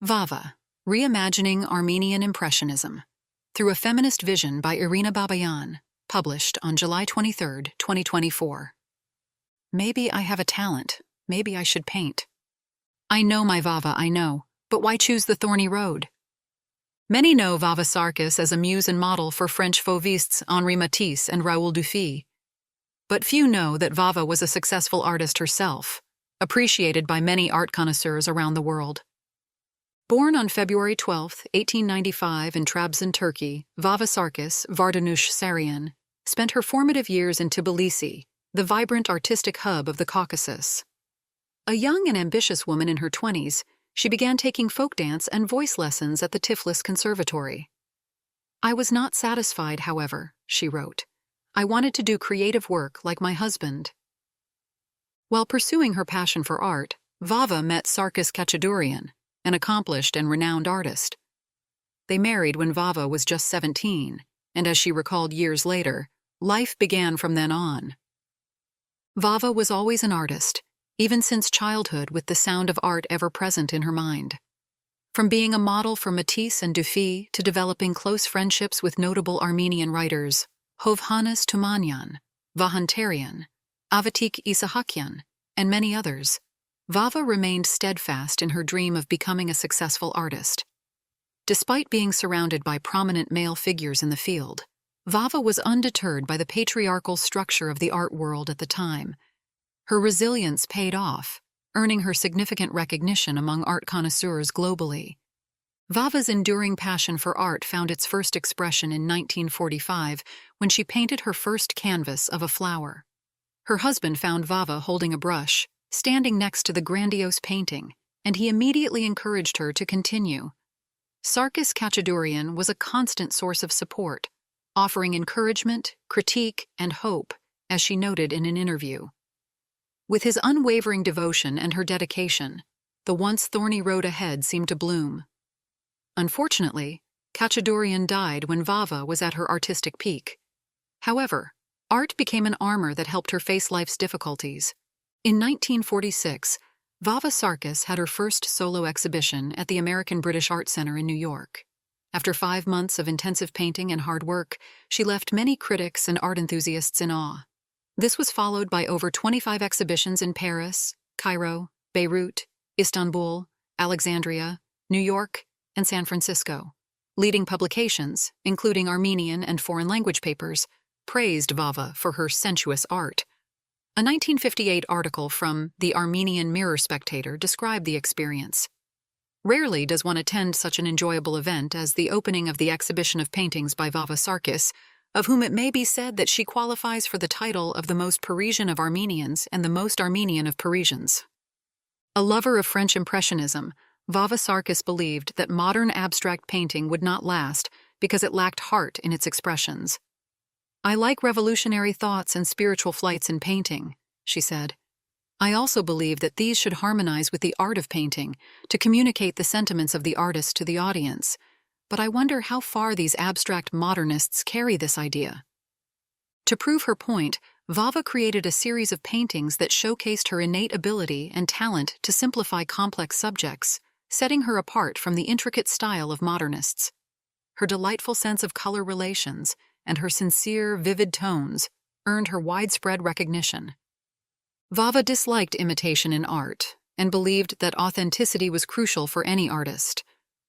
Vava, Reimagining Armenian Impressionism, through a Feminist Vision by Irina Babayan, published on July 23, 2024. Maybe I have a talent. Maybe I should paint. I know my Vava, I know, but why choose the thorny road? Many know Vava Sarkis as a muse and model for French Fauvists Henri Matisse and Raul Dufy. But few know that Vava was a successful artist herself, appreciated by many art connoisseurs around the world. Born on February 12, 1895 in Trabzon, Turkey, Vava Sarkis Vardanush Saryan spent her formative years in Tbilisi, the vibrant artistic hub of the Caucasus. A young and ambitious woman in her 20s, she began taking folk dance and voice lessons at the Tiflis Conservatory. "I was not satisfied, however," she wrote. "I wanted to do creative work like my husband." While pursuing her passion for art, Vava met Sarkis Khachaturian, an accomplished and renowned artist. They married when Vava was just 17, and as she recalled years later, life began from then on. Vava was always an artist, even since childhood, with the sound of art ever present in her mind. From being a model for Matisse and Dufy to developing close friendships with notable Armenian writers, Hovhannes Tumanyan, Vahanterian, Avatik Isahakyan, and many others, Vava remained steadfast in her dream of becoming a successful artist. Despite being surrounded by prominent male figures in the field, Vava was undeterred by the patriarchal structure of the art world at the time. Her resilience paid off, earning her significant recognition among art connoisseurs globally. Vava's enduring passion for art found its first expression in 1945 when she painted her first canvas of a flower. Her husband found Vava holding a brush, standing next to the grandiose painting, and he immediately encouraged her to continue. Sarkis Khachaturian was a constant source of support, offering encouragement, critique, and hope, as she noted in an interview. With his unwavering devotion and her dedication, the once thorny road ahead seemed to bloom. Unfortunately, Khachaturian died when Vava was at her artistic peak. However, art became an armor that helped her face life's difficulties. In 1946, Vava Sarkis had her first solo exhibition at the American British Art Center in New York. After 5 months of intensive painting and hard work, she left many critics and art enthusiasts in awe. This was followed by over 25 exhibitions in Paris, Cairo, Beirut, Istanbul, Alexandria, New York, and San Francisco. Leading publications, including Armenian and foreign language papers, praised Vava for her sensuous art. A 1958 article from the Armenian Mirror Spectator described the experience. Rarely does one attend such an enjoyable event as the opening of the exhibition of paintings by Vava Sarkis, of whom it may be said that she qualifies for the title of the most Parisian of Armenians and the most Armenian of Parisians. A lover of French Impressionism, Vava Sarkis believed that modern abstract painting would not last because it lacked heart in its expressions. "I like revolutionary thoughts and spiritual flights in painting," she said. "I also believe that these should harmonize with the art of painting to communicate the sentiments of the artist to the audience. But I wonder how far these abstract modernists carry this idea." To prove her point, Vava created a series of paintings that showcased her innate ability and talent to simplify complex subjects, setting her apart from the intricate style of modernists. Her delightful sense of color relations and her sincere, vivid tones earned her widespread recognition. Vava disliked imitation in art and believed that authenticity was crucial for any artist.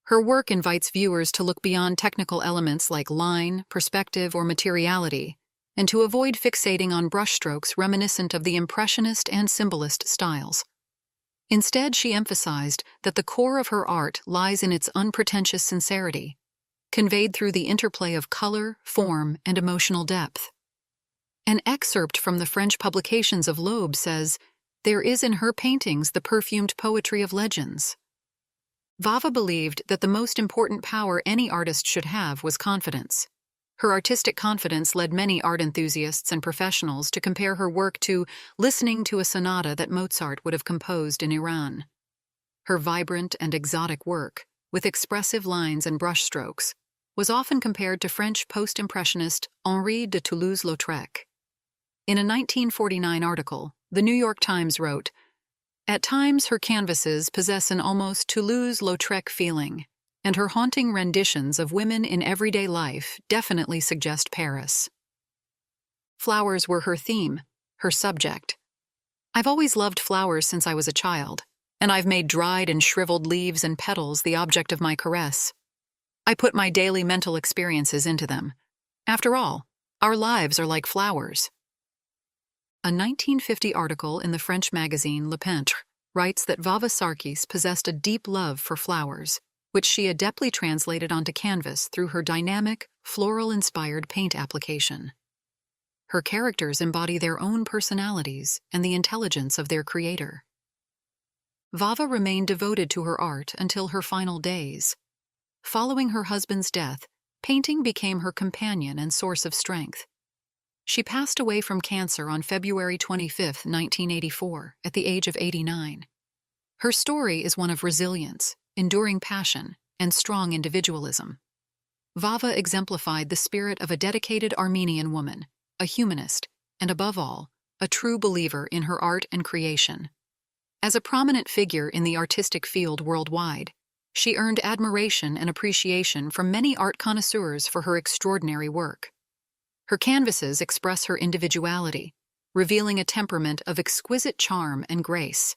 Her work invites viewers to look beyond technical elements like line, perspective, or materiality, and to avoid fixating on brushstrokes reminiscent of the Impressionist and Symbolist styles. Instead, she emphasized that the core of her art lies in its unpretentious sincerity, conveyed through the interplay of color, form, and emotional depth. An excerpt from the French publications of Loeb says, "There is in her paintings the perfumed poetry of legends." Vava believed that the most important power any artist should have was confidence. Her artistic confidence led many art enthusiasts and professionals to compare her work to listening to a sonata that Mozart would have composed in Iran. Her vibrant and exotic work, with expressive lines and brushstrokes, was often compared to French post-impressionist Henri de Toulouse-Lautrec. In a 1949 article, the New York Times wrote, At times, her canvases possess an almost Toulouse-Lautrec feeling, and her haunting renditions of women in everyday life definitely suggest Paris. Flowers were her theme, her subject. I've always loved flowers since I was a child, and I've made dried and shriveled leaves and petals the object of my caress. I put my daily mental experiences into them. After all, our lives are like flowers. A 1950 article in the French magazine Le Peintre writes that Vava Sarkis possessed a deep love for flowers, which she adeptly translated onto canvas through her dynamic, floral-inspired paint application. Her characters embody their own personalities and the intelligence of their creator. Vava remained devoted to her art until her final days. Following her husband's death, painting became her companion and source of strength. She passed away from cancer on February 25, 1984, at the age of 89. Her story is one of resilience, enduring passion, and strong individualism. Vava exemplified the spirit of a dedicated Armenian woman, a humanist, and above all, a true believer in her art and creation. As a prominent figure in the artistic field worldwide, she earned admiration and appreciation from many art connoisseurs for her extraordinary work. Her canvases express her individuality, revealing a temperament of exquisite charm and grace.